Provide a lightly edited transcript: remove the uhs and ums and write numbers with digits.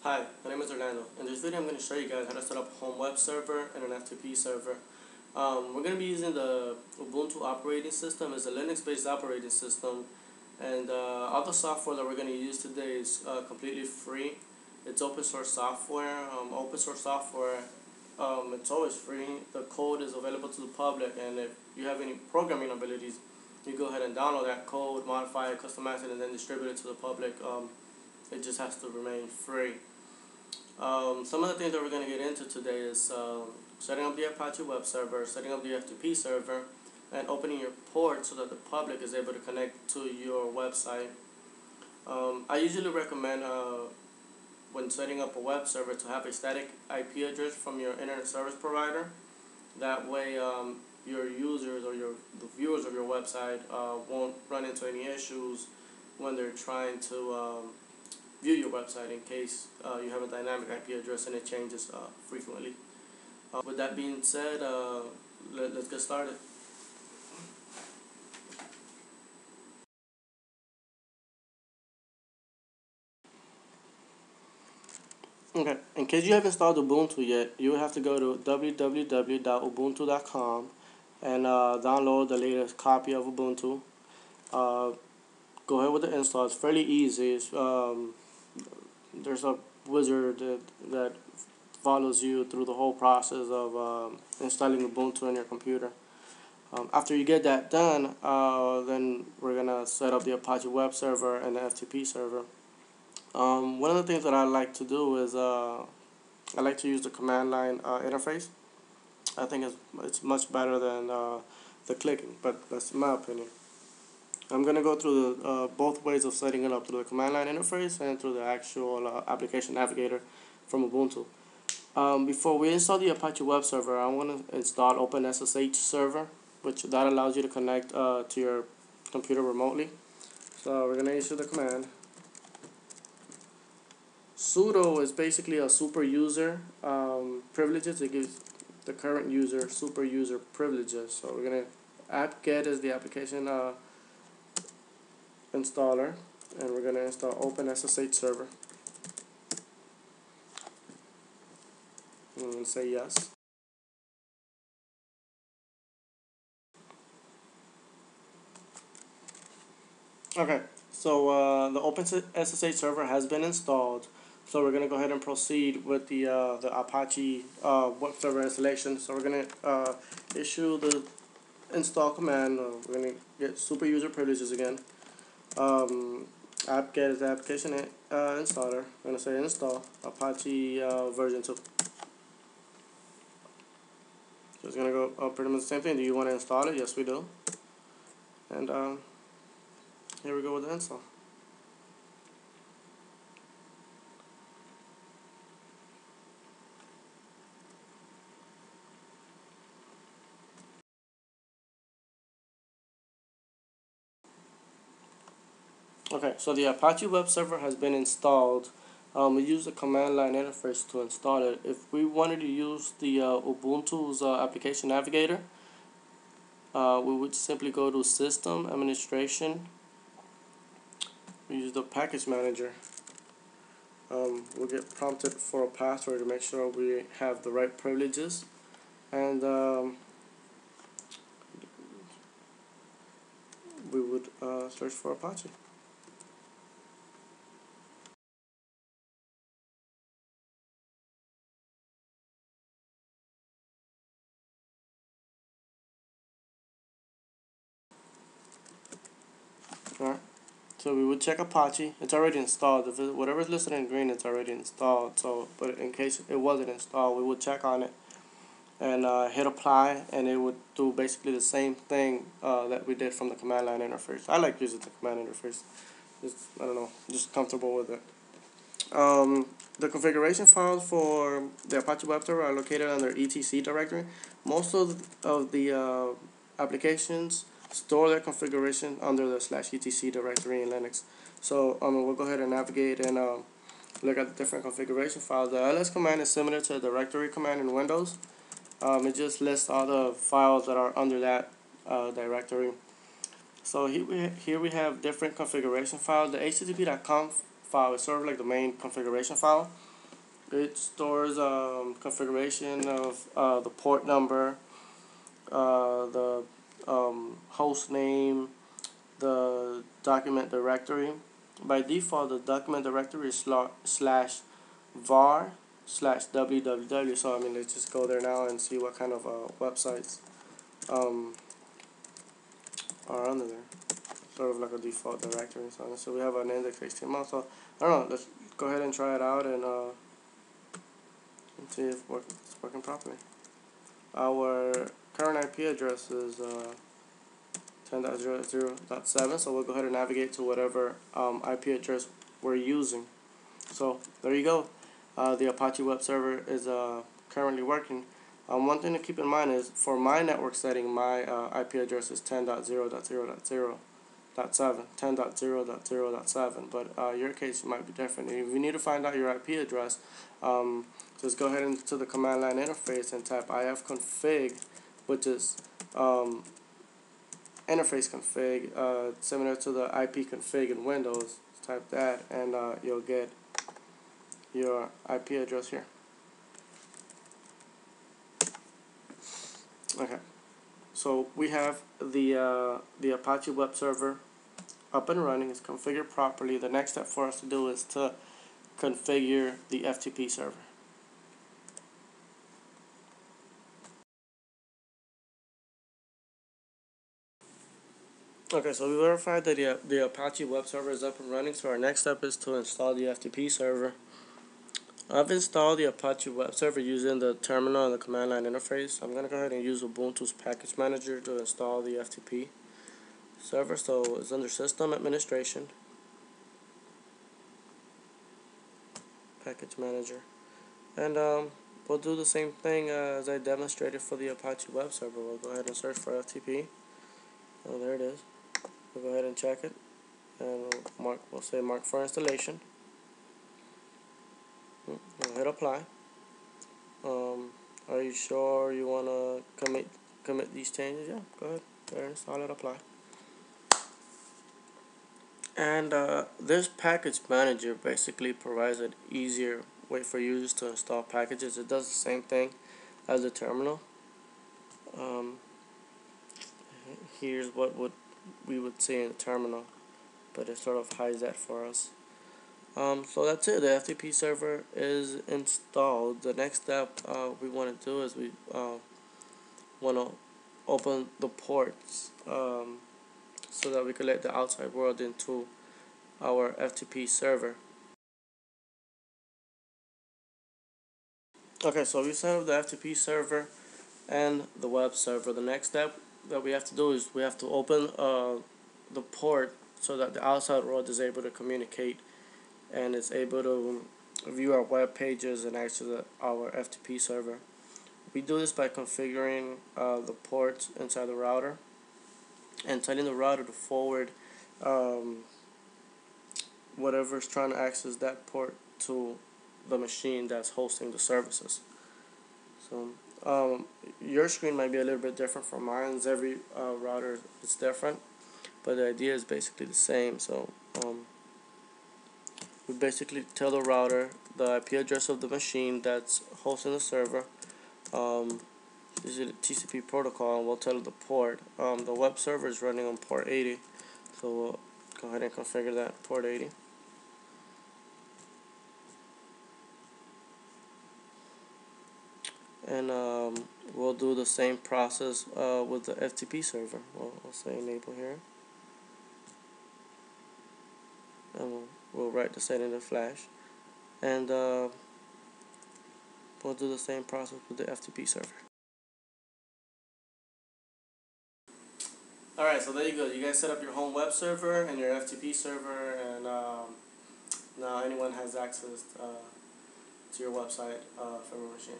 Hi, my name is Orlando. In this video I'm going to show you guys how to set up a home web server and an FTP server. We're going to be using the Ubuntu operating system. It's a Linux-based operating system, and all the software that we're going to use today is completely free. It's open source software. It's always free. The code is available to the public, and if you have any programming abilities, you go ahead and download that code, modify it, customize it, and then distribute it to the public. It just has to remain free. Some of the things that we're going to get into today is setting up the Apache web server, setting up the FTP server, and opening your port so that the public is able to connect to your website. I usually recommend when setting up a web server to have a static IP address from your internet service provider. That way your users or the viewers of your website won't run into any issues when they're trying to view your website, in case you have a dynamic IP address and it changes frequently. With that being said, let's get started. Okay, in case you haven't installed Ubuntu yet, you will have to go to www.ubuntu.com and download the latest copy of Ubuntu. Go ahead with the install. It's fairly easy. There's a wizard that follows you through the whole process of installing Ubuntu on your computer. After you get that done, then we're gonna set up the Apache web server and the FTP server. One of the things that I like to do is I like to use the command line interface. I think it's much better than the clicking, but that's my opinion. I'm going to go through both ways of setting it up, through the command line interface and through the actual application navigator from Ubuntu. Before we install the Apache web server, I want to install OpenSSH server, which that allows you to connect to your computer remotely. So we're going to issue the command. Sudo is basically a super user privileges. It gives the current user super user privileges. So we're going to apt-get is the application installer, and we're going to install OpenSSH server and say yes. Okay, so the OpenSSH server has been installed, so we're going to go ahead and proceed with the Apache web server installation. So we're going to issue the install command. We're going to get super user privileges again. Apt-get is the application installer. I'm going to say install Apache version 2. So it's going to go pretty much the same thing. Do you want to install it? Yes, we do. And here we go with the install. Okay, so the Apache web server has been installed. We use the command line interface to install it. If we wanted to use the Ubuntu's application navigator, we would simply go to System Administration. We use the package manager. We'll get prompted for a password to make sure we have the right privileges, and we would search for Apache. Alright, so we would check Apache. It's already installed. If whatever is listed in green, it's already installed. So, but in case it wasn't installed, we would check on it and hit apply, and it would do basically the same thing that we did from the command line interface. I like using the command interface. I don't know, just comfortable with it. The configuration files for the Apache web server are located under etc directory. Most of the applications store their configuration under the /etc directory in Linux. So we'll go ahead and navigate and look at the different configuration files. The ls command is similar to the directory command in Windows. It just lists all the files that are under that directory. So here we have different configuration files. The http.conf file is sort of like the main configuration file. It stores configuration of the port number, the host name, the document directory. By default, the document directory is slash var slash www. So I mean, let's just go there now and see what kind of websites um, are under there. Sort of like a default directory and so on. So we have an index.html. So I don't know. Let's go ahead and try it out and see if it's working properly. Our current IP address is 10.0.0.7, so we'll go ahead and navigate to whatever IP address we're using. So there you go. The Apache web server is currently working. One thing to keep in mind is for my network setting, my IP address is 10.0.0.7, but your case might be different. If you need to find out your IP address, just go ahead into the command line interface and type ifconfig, which is interface config, similar to the IP config in Windows. Type that and you'll get your IP address here. Okay, so we have the Apache web server up and running. It's configured properly. The next step for us to do is to configure the FTP server. Okay, so we verified that the Apache web server is up and running, so our next step is to install the FTP server. I've installed the Apache web server using the terminal and the command line interface. I'm going to go ahead and use Ubuntu's package manager to install the FTP server. So it's under System Administration, Package Manager. And we'll do the same thing as I demonstrated for the Apache web server. We'll go ahead and search for FTP. Oh, there it is. We'll go ahead and check it, and we'll say mark for installation. We'll hit apply. Are you sure you want to commit these changes? Yeah, go ahead. There, install it, apply. And this package manager basically provides an easier way for users to install packages. It does the same thing as the terminal. Here's what we would see in the terminal, but it sort of hides that for us. So that's it. The FTP server is installed. The next step we want to do is we want to open the ports so that we can let the outside world into our FTP server. Okay, so we set up the FTP server and the web server. The next step that we have to do is we have to open the port so that the outside world is able to communicate and is able to view our web pages and access our FTP server. We do this by configuring the ports inside the router and telling the router to forward whatever's trying to access that port to the machine that's hosting the services. So your screen might be a little bit different from mine. Every router is different, but the idea is basically the same. So we basically tell the router the IP address of the machine that's hosting the server. This is the TCP protocol, and we'll tell it the port. The web server is running on port 80, so we'll go ahead and configure that port 80. And we'll do the same process with the FTP server. We'll say enable here, and we'll write the setting to flash, and we'll do the same process with the FTP server. Alright, so there you go. You guys set up your home web server and your FTP server, and now anyone has access to your website from your machine.